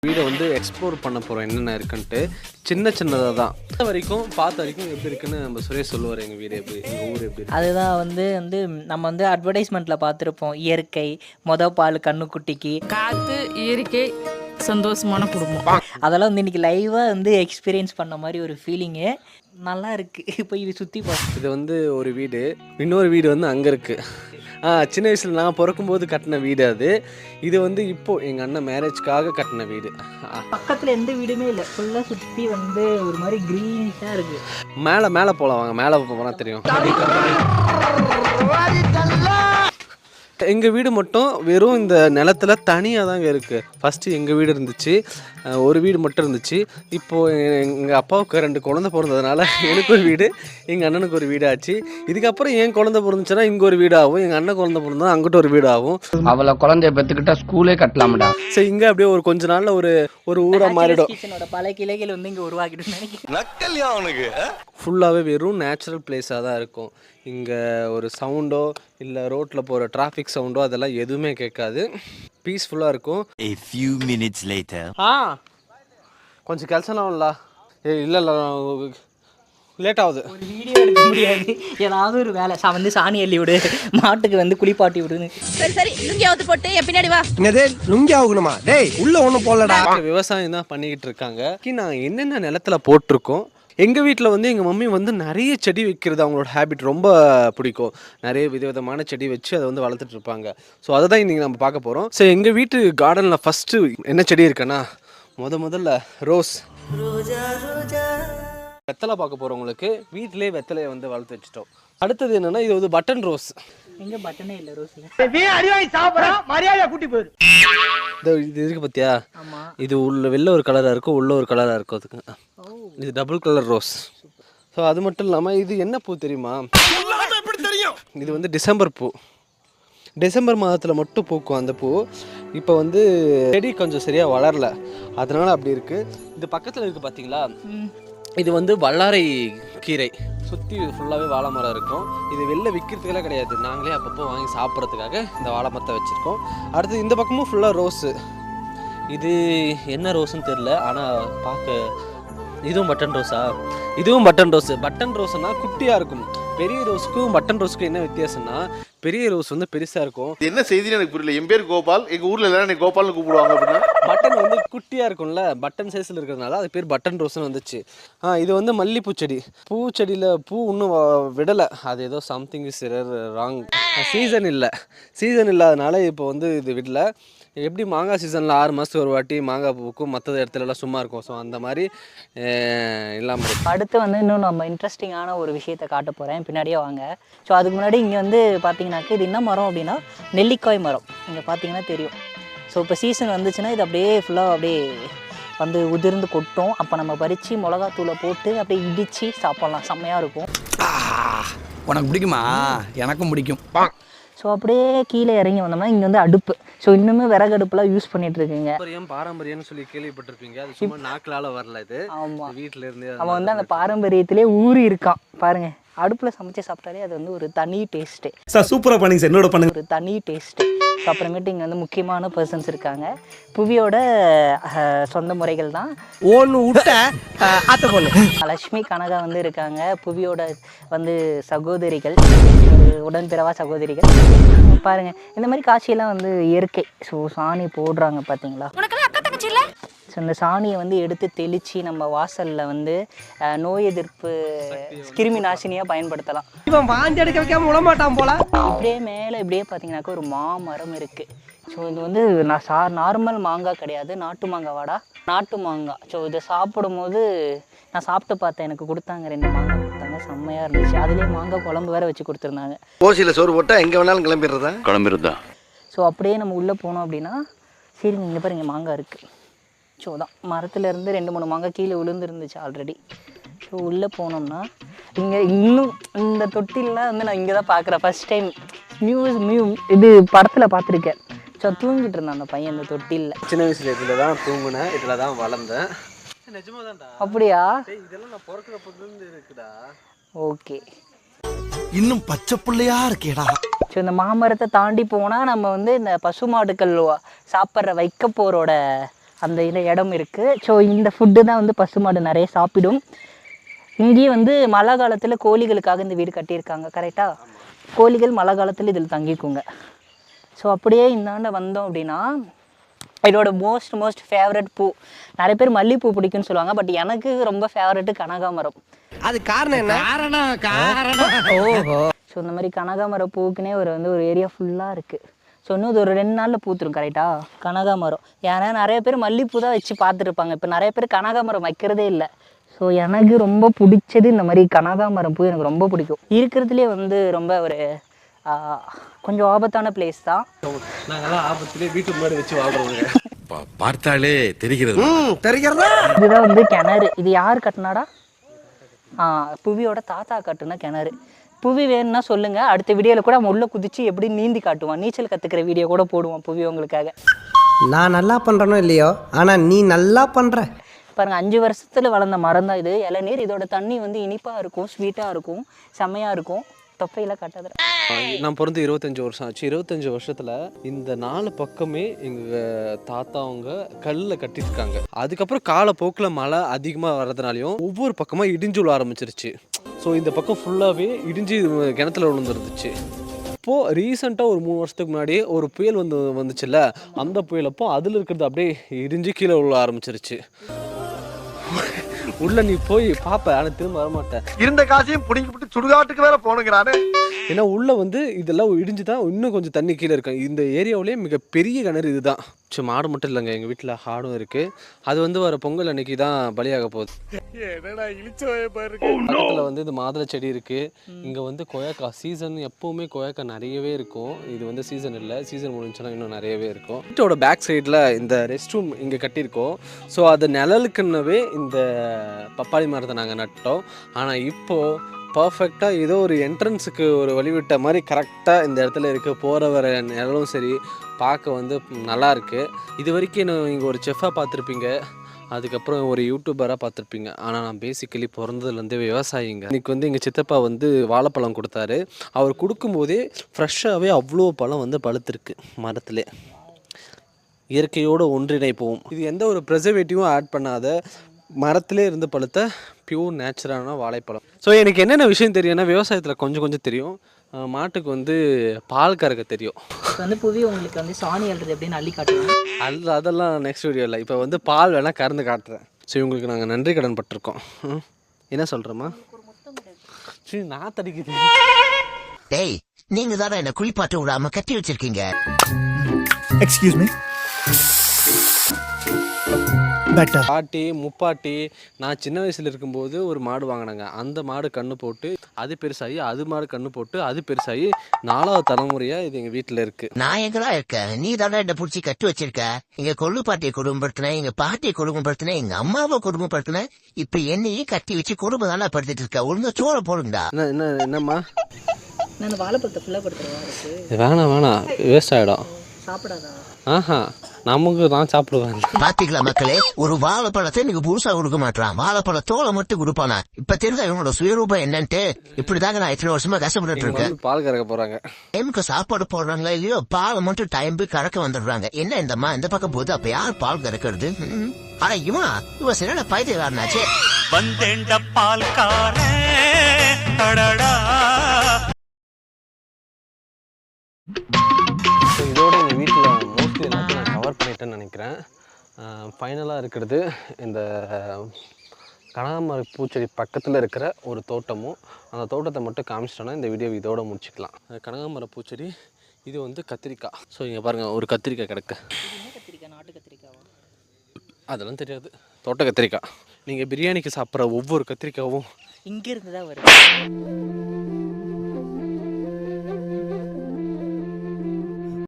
வீடை வந்து எக்ஸ்ப்ளோர் பண்ண போகிறோம் என்னென்ன இருக்குன்ட்டு. சின்னதாக தான் பார்த்த வரைக்கும் எப்படி இருக்குன்னு நம்ம சுரேஷ் சொல்லுவார். எங்கள் வீடு எப்படி, எங்கள் ஊர் எப்படி. அதுதான் வந்து நம்ம வந்து அட்வர்டைஸ்மெண்ட்டில் பார்த்துருப்போம். இயற்கை, பால் கண்ணுக்குட்டிக்கு, காற்று, இயற்கை, சந்தோஷமான குடும்பம். அதெல்லாம் வந்து இன்றைக்கி லைவாக வந்து எக்ஸ்பீரியன்ஸ் பண்ண மாதிரி ஒரு ஃபீலிங்கு. நல்லா இருக்குது. இப்போ இது சுற்றி பார்த்து இது வந்து ஒரு வீடு, இன்னொரு வீடு வந்து அங்கே இருக்குது. சின்ன வயசில் நான் பிறக்கும்போது கட்டின வீடு அது. இது வந்து இப்போது எங்கள் அண்ணன் மேரேஜ்க்காக கட்டின வீடு. பக்கத்தில் எந்த வீடுமே இல்லை, ஃபுல்லாக சுற்றி வந்து ஒரு மாதிரி க்ரீனிஷாக இருக்குது. மேலே போகலாம், வாங்க மேலே போனால் தெரியும். எங்கள் வீடு மட்டும் வெறும் இந்த நிலத்துல தனியாக தாங்க இருக்குது. ஃபஸ்ட்டு எங்கள் வீடு இருந்துச்சு, ஒரு வீடு மட்டும் இருந்துச்சு. இப்போது எங்கள் அப்பாவுக்கு 2 குழந்தை பிறந்ததுனால எனக்கு ஒரு வீடு, எங்கள் அண்ணனுக்கு ஒரு வீடு ஆச்சு. இதுக்கப்புறம் என் குழந்தை பிறந்துச்சுன்னா இங்கே ஒரு வீடு ஆகும், எங்கள் அண்ணன் குழந்தை பிறந்தா அங்கிட்ட ஒரு வீடு ஆகும். அவளை குழந்தைய பெற்றுக்கிட்டா ஸ்கூலே கட்டலாம்டா. சரி, இங்கே அப்படியே ஒரு கொஞ்ச நாளில் ஒரு ஊராக மாறிடும். கிச்சனோட பல கிளைகள் வந்து இங்கே உருவாக்கிட்டு நினைக்கிறேன். ஃபுல்லாகவே வெறும் நேச்சுரல் பிளேஸாக தான் இருக்கும். இங்கே ஒரு சவுண்டோ இல்லை ரோட்டில் போகிற டிராஃபிக் சவுண்டோ அதெல்லாம் எதுவுமே கேட்காது. பீஸ்ஃபுல்லாக இருக்கும். A few minutes later. கொஞ்சம் கெல்சலாம் இல்லை லேட் ஆகுது. ஒரு வீடியோ எடுக்க முடியாது, ஏதாவது ஒரு வேலை வந்து சாணி அள்ளி விடு, மாட்டுக்கு வந்து குளிப்பாட்டி விடுன்னு. சரி லுங்கியாவது போட்டு என் பின்னாடி வா. என்னதே லுங்கி ஆகணுமா? டேய் உள்ள ஒன்றும் போடலடா. விவசாயம் தான் பண்ணிக்கிட்டு இருக்காங்க. நாங்கள் என்னென்ன நிலத்துல போட்டிருக்கோம். எங்கள் வீட்டில் வந்து எங்கள் மம்மி வந்து நிறைய செடி வைக்கிறது அவங்களோட ஹேபிட் ரொம்ப பிடிக்கும். நிறைய விதவிதமான செடி வச்சு அதை வந்து வளர்த்துட்டு இருப்பாங்க. ஸோ அதை தான் இன்றைக்கி நம்ம பார்க்க போகிறோம். ஸோ எங்கள் வீட்டு கார்டனில் ஃபஸ்ட்டு என்ன செடி இருக்குன்னா, முதல்ல ரோஸ். வெத்தலை பார்க்க போகிறவங்களுக்கு வீட்டிலே வெத்தலையை வந்து வளர்த்து வச்சுட்டோம். அடுத்தது என்னென்னா, இது வந்து பட்டன் ரோஸ். எங்கே பட்டனே இல்லை ரோஸில். இது இருக்கு பார்த்தியா? இது உள்ள வெளில ஒரு கலராக இருக்கும், உள்ள ஒரு கலராக இருக்கும். அதுக்கு இது டபுள் கலர் ரோஸ். ஸோ அது மட்டும் இல்லாமல் இது என்ன பூ தெரியுமா? இது வந்து டிசம்பர் பூ. டிசம்பர் மாதத்தில் மட்டும் பூக்கும் அந்த பூ. இப்போ வந்து செடி கொஞ்சம் சரியாக வளரல, அதனால் அப்படி இருக்குது. இது பக்கத்தில் இருக்குது பார்த்தீங்களா, இது வந்து வல்லாரை கீரை. சுற்றி ஃபுல்லாகவே வாழை மரம் இருக்கும். இது வெளில விற்கிறதுக்கெல்லாம் கிடையாது, நாங்களே அப்பப்போ வாங்கி சாப்பிட்றதுக்காக இந்த வாழை மரத்தை வச்சுருக்கோம். அடுத்து இந்த பக்கமும் ஃபுல்லாக ரோஸு. இது என்ன ரோஸுன்னு தெரில, ஆனால் பார்க்க இதுவும் பட்டன் ரோஸா? இதுவும் பட்டன் ரோஸு. பட்டன் ரோஸ்னா குட்டியாக இருக்கும். பெரிய ரோஸுக்கும் பட்டன் ரோஸுக்கும் என்ன வித்தியாசம்னா, பெரிய ரோஸ் வந்து பெருசாக இருக்கும். என்ன செய்தின்னு எனக்கு புரியல. என் பேர் கோபால், எங்கள் ஊரில் எல்லாரும் எனக்கு கோபால்னு கூப்பிடுவாங்க. அப்படின்னா பட்டன் வந்து குட்டியாக இருக்கும்ல, பட்டன் சைஸில் இருக்கிறதுனால அது பேர் பட்டன் ரோஸ்னு வந்துச்சு. இது வந்து மல்லிப்பூச்செடி. பூச்செடியில் பூ இன்னும் விடலை, அது ஏதோ சம்திங் இஸ் ராங். சீசன் இல்லாதனால இப்போ வந்து இது விடலை. எப்படி மாங்காய் சீசனில் 6 மாதத்துக்கு ஒரு வாட்டி மாங்காய் பூக்கும், மற்ற இடத்துலலாம் சும்மா இருக்கும். ஸோ அந்த மாதிரி இல்லாமல். அடுத்து வந்து இன்னும் நம்ம இன்ட்ரெஸ்டிங்கான ஒரு விஷயத்தை காட்ட போகிறேன், பின்னாடியே வாங்க. ஸோ அதுக்கு முன்னாடி இங்கே வந்து பார்த்தீங்கன்னாக்க இது என்ன மரம் அப்படின்னா, நெல்லிக்காய் மரம். இங்கே பார்த்தீங்கன்னா தெரியும். ஸோ இப்போ சீசன் வந்துச்சுன்னா இது அப்படியே ஃபுல்லாக அப்படியே வந்து உதிர்ந்து கொட்டும். அப்போ நம்ம பறித்து மிளகாத்தூளை போட்டு அப்படியே இடித்து சாப்பிட்லாம், செம்மையாக இருக்கும். உனக்கு பிடிக்குமா? எனக்கும் பிடிக்கும். ஸோ அப்படியே கீழே இறங்கி வந்தோம்னா இங்கே வந்து அடுப்பு. ஸோ இன்னுமே விறகு அடுப்புலாம் யூஸ் பண்ணிட்டு இருக்கீங்க. பாரம்பரியம்னு சொல்லி கேள்விப்பட்டிருப்பீங்க. அது சும்மா நாக்களால் வரல, இது ஆமாம், வீட்டில் இருந்து அவன் வந்து அந்த பாரம்பரியத்திலே ஊறி இருக்கான் பாருங்கள். அடுப்பில் சமைச்சு சாப்பிட்டாலே அது வந்து ஒரு தனி டேஸ்ட்டு. சார் சூப்பராக பண்ணிங்க சார், என்னோட பண்ணுங்க. ஒரு தனி டேஸ்ட்டு. ஸோ அப்புறமேட்டு இங்கே வந்து முக்கியமான பர்சன்ஸ் இருக்காங்க. புவியோட சொந்த முறைகள் தான். ஒன்று விட்ட ஆத்த பொண்ணு லக்ஷ்மி கனகா வந்து இருக்காங்க, புவியோட வந்து சகோதரிகள், உடன்பிறவா சகோதரிகள். பாருங்கள், இந்த மாதிரி காட்சியெல்லாம் வந்து இயற்கை. ஸோ சாணி போடுறாங்க பார்த்தீங்களா. ஸோ இந்த சாணியை வந்து எடுத்து தெளித்து நம்ம வாசலில் வந்து நோய் எதிர்ப்பு கிருமி நாசினியாக பயன்படுத்தலாம். இவன் வாந்தி எடுக்க வைக்காம விடமாட்டான் போல. இப்படியே மேலே இப்படியே பார்த்தீங்கன்னாக்கா ஒரு மாமரம் இருக்குது. ஸோ இது வந்து நார்மல் மாங்காய் கிடையாது, நாட்டு மாங்காய். வாடா, நாட்டு மாங்காய். ஸோ இதை சாப்பிடும்போது நான் சாப்பிட்டு பார்த்தேன், எனக்கு கொடுத்தாங்க 2 மாங்காய் கொடுத்தாங்க, செம்மையாக இருந்துச்சு. அதுலேயே மாங்காய் குழம்பு வேறு வச்சு கொடுத்துருந்தாங்க. ஓசியில் சோறு போட்டால் எங்கே வேணாலும் கிளம்பிடுறதா. ஸோ அப்படியே நம்ம உள்ளே போனோம் அப்படின்னா, சரி இங்கே பாருங்க மாங்காய் இருக்குது. ஸோ தான் மரத்துலேருந்து 2-3 மாங்காய் கீழே விழுந்துருந்துச்சு ஆல்ரெடி. ஸோ உள்ளே போனோம்னா இங்கே இன்னும் இந்த தொட்டிலாம் வந்து நான் இங்கே தான் பார்க்குறேன் ஃபஸ்ட் டைம். இது படத்தில் பார்த்துருக்கேன். ஸோ தூங்கிட்டு இருந்தான் அந்த பையன் இந்த தொட்டிலில். சின்ன வயசுல இதில் தான் தூங்கினேன், இதில் தான் வளர்ந்தேன். நிஜமாதான்டா. அப்படியா? இதெல்லாம் நான் பிறக்கிறப்ப இருக்குடா. ஓகே, இன்னும் பச்சை பிள்ளையா இருக்கேடா. ஸோ இந்த மாமரத்தை தாண்டி போனால் நம்ம வந்து இந்த பசுமாடுகள் சாப்பிட்ற வைக்கப்போரோட அந்த இடம் இருக்குது. ஸோ இந்த ஃபுட்டு தான் வந்து பசுமாடு நிறைய சாப்பிடும். இங்கேயே வந்து மழை காலத்தில் கோழிகளுக்காக இந்த வீடு கட்டியிருக்காங்க. கரெக்டாக, கோழிகள் மழை காலத்தில் இதில் தங்கிக்குங்க. ஸோ அப்படியே இந்தாண்ட வந்தோம் அப்படின்னா என்னோட மோஸ்ட் ஃபேவரட் பூ, நிறைய பேர் மல்லிகைப்பூ பிடிக்கும்னு சொல்லுவாங்க, பட் எனக்கு ரொம்ப ஃபேவரெட்டு கனகாமரம். அது காரணம் என்ன? ஓஹோ. ஸோ இந்த மாதிரி கனகாமர பூக்குன்னே ஒரு ஏரியா ஃபுல்லாக இருக்குது. ஸோ இன்னும் இது ஒரு 2 நாளில் பூத்துரும். கரெக்டாக, கனகாமரம். ஏன்னா நிறைய பேர் மல்லிகைப்பூ தான் வச்சு பார்த்துருப்பாங்க, இப்போ நிறைய பேர் கனகாமரம் வைக்கிறதே இல்லை. ஸோ எனக்கு ரொம்ப பிடிச்சது இந்த மாதிரி கனகாமரம் பூ, எனக்கு ரொம்ப பிடிக்கும். இருக்கிறதுலே ரொம்ப ஒரு கொஞ்சம் ஆபத்தான பிளேஸ் தான். நாங்கெல்லாம் ஆபத்துலேயே வீட்டு முன்னாடி வச்சு வாழ்றோங்க. பார்த்தாலே தெரிகிறது. இதுதான் கிணறு. இது யார் கட்டினாடா? புவியோட தாத்தா கட்டுன கிணறு. புவி வேணும்னா சொல்லுங்கள், அடுத்த வீடியோவில் கூட நம்ம உள்ளே குதிச்சு எப்படி நீந்தி காட்டுவான், நீச்சல் கற்றுக்கிற வீடியோ கூட போடுவான் புவி உங்களுக்காக. நான் நல்லா பண்றேனோ இல்லையோ, ஆனா நீ நல்லா பண்ற. பாருங்கள், 5 வருஷத்தில் வளர்ந்த மரம் தான் இது, இளநீர். இதோட தண்ணி இனிப்பாக இருக்கும், ஸ்வீட்டாக இருக்கும், செம்மையாக இருக்கும். தொப்பையில் கட்டாத. நான் பிறந்து 25 வருஷம் ஆச்சு. 25 வருஷத்தில் இந்த 4 பக்கமே எங்கள் தாத்தாவங்க கல்லில் கட்டியிருக்காங்க. அதுக்கப்புறம் காலப்போக்கில் மழை அதிகமாக வர்றதுனாலையும் ஒவ்வொரு பக்கமாக இடிஞ்சு விழ ஆரம்பிச்சிருச்சு. ஸோ இந்த பக்கம் ஃபுல்லாகவே இடிஞ்சு கிணத்துல விழுந்துருந்துச்சு. இப்போது ரீசெண்டாக ஒரு 3 வருஷத்துக்கு முன்னாடி ஒரு புயல் வந்துச்சுல்ல, அந்த புயலப்போ அதில் இருக்கிறது அப்படியே இடிஞ்சு கீழே விழ ஆரம்பிச்சிருச்சு. உள்ள நீ போய் பாப்ப, ஆனால் திரும்ப வரமாட்டேன். இருந்த காசையும் புடிங்கிட்டு சுடுகாட்டுக்கு வேற போனுங்கிறானே. ஏன்னா உள்ள இதெல்லாம் இடிஞ்சு தான் இன்னும் கொஞ்சம் தண்ணி கீழே இருக்கு. இந்த ஏரியாவிலேயே மிகப்பெரிய கிணறு இதுதான். சரி, மாடு மட்டும் இல்லைங்க, எங்கள் வீட்டில் ஆடும் இருக்குது. அது வர பொங்கல் அன்னைக்கு தான் பலியாக போகுது. பக்கத்தில் இந்த மாதுளை செடி இருக்குது. இங்கே கொய்யாக்கா சீசன், எப்போவுமே கொய்யாக்கா நிறையவே இருக்கும். இது சீசன் இல்லை, சீசன் முடிஞ்சுன்னா இன்னும் நிறையவே இருக்கும். வீட்டோட பேக் சைடில் இந்த ரெஸ்ட் ரூம் இங்கே கட்டியிருக்கோம். ஸோ அது நிழலுக்குன்னவே இந்த பப்பாளி மரத்தை நாங்கள் நட்டோம். ஆனால் இப்போது பர்ஃபெக்டாக ஏதோ ஒரு என்ட்ரன்ஸுக்கு ஒரு வழிவிட்ட மாதிரி கரெக்டாக இந்த இடத்துல இருக்குது. போகிற வர நிழலும் சரி, பார்க்க நல்லா இருக்குது. இது வரைக்கும் இங்கே ஒரு செஃப்பாக பார்த்துருப்பீங்க, அதுக்கப்புறம் ஒரு யூடியூபராக பார்த்துருப்பீங்க. ஆனால் நான் பேசிக்கலி பிறந்ததுலேருந்தே விவசாயிங்க. இன்றைக்கி எங்கள் சித்தப்பா வாழைப்பழம் கொடுத்தாரு. அவர் கொடுக்கும்போதே ஃப்ரெஷ்ஷாகவே அவ்வளோ பழம் பழுத்திருக்கு மரத்துலே. இயற்கையோடு ஒன்றிணைப்போம். இது எந்த ஒரு ப்ரிசர்வேட்டிவும் ஆட் பண்ணாத மரத்திலே இருந்து பழுத்த பியூர் நேச்சுரலான வாழைப்பழம். ஸோ எனக்கு என்னென்ன விஷயம் தெரியும்னா, விவசாயத்தில் கொஞ்சம் தெரியும். மாட்டுக்கு பால் கறக்க தெரியும். புவி உங்களுக்கு சாணி அல்றது எப்படின்னு அள்ளி காட்டுவோம். அதெல்லாம் நெக்ஸ்ட் வீடியோவில். இப்போ பால் வேணால் கறந்து காட்டுறேன். ஸோ இவங்களுக்கு நாங்கள் நன்றி கடன் பட்டிருக்கோம். என்ன சொல்கிறோமா? சரி, நான் தடிக்குது. டேய், நீங்க தானே என்ன குளிப்பாட்டு விடாம கட்டி வச்சிருக்கீங்க. Excuse me. பாட்டி முப்பாட்டி நான் சின்ன வயசில் இருக்கும்போது ஒரு மாடு வாங்கினாங்க. அந்த மாடு கண்ணு போட்டு அது பெருசாகி, அது மாடு கண்ணு போட்டு அது பெருசாகி 4வது தலைமுறையாக இது எங்கள் வீட்டில் இருக்குது. நான் எங்கடா இருக்கேன்? நீ தானே என்ன பிடிச்சி கட்டி வச்சிருக்க. எங்க கொள்ளு பாட்டியை குடும்பப்படுத்தின, எங்க பாட்டியை குடும்பப்படுத்தின, எங்க அம்மாவை குடும்பப்படுத்தின, இப்ப என்னையும் கட்டி வச்சு குடும்பம் தானே படுத்திட்டு இருக்க. ஒழுங்கா சோழ போடுங்கடா. என்னம்மா? நான் வாழைப்பழத்தை ஃபுல்லாக படுத்துறேன். வேணாம், வேஸ்ட் ஆகிடும். சாப்பிடாதா? நமக்கு நான் சாப்பிடுவேன். பாத்தீங்களா மக்களே, ஒரு வாழைப்பழத்தை நீங்க புதுசா கொடுக்க மாட்டான், வாழைப்பழத்தோலை மட்டும் கொடுப்பானா. இப்ப தெரிஞ்சா இவனோட சுயரூபம் என்னன்ட்டு. இப்படிதாங்க நான் இத்தனை வருஷமா கஷ்டப்பட்டு இருக்கேன். பால் கறக்க போறாங்க, டைமுக்கு சாப்பாடு போடுறாங்களா இல்லையோ, பாலை மட்டும் டைம் கறக்க வந்துடுறாங்க. என்ன இந்தம்மா இந்த பக்கம் போது, அப்ப யார் பால் கறக்கிறது? ஆனா இவன் சில பைத்தியக்காரனாச்சே. வந்தேண்ட பால்காரே. இதோட எங்கள் வீட்டில் மோஸ்ட்லி எல்லாத்தையும் நான் கவர் பண்ணிட்டேன்னு நினைக்கிறேன். ஃபைனலாக இருக்கிறது இந்த கனகாமர பூச்செடி பக்கத்தில் இருக்கிற ஒரு தோட்டமும், அந்த தோட்டத்தை மட்டும் காமிச்சிட்டோன்னா இந்த வீடியோ இதோட முடிச்சுக்கலாம். கனகாமர பூச்செடி இது கத்திரிக்காய். ஸோ இங்கே பாருங்கள், ஒரு கத்திரிக்காய் கிடக்கு. நாட்டு கத்திரிக்காவா? அதெல்லாம் தெரியாது. தோட்ட கத்திரிக்காய். நீங்கள் பிரியாணிக்கு சாப்பிட்ற ஒவ்வொரு கத்திரிக்காவும் இங்கேருந்து தான் வருது.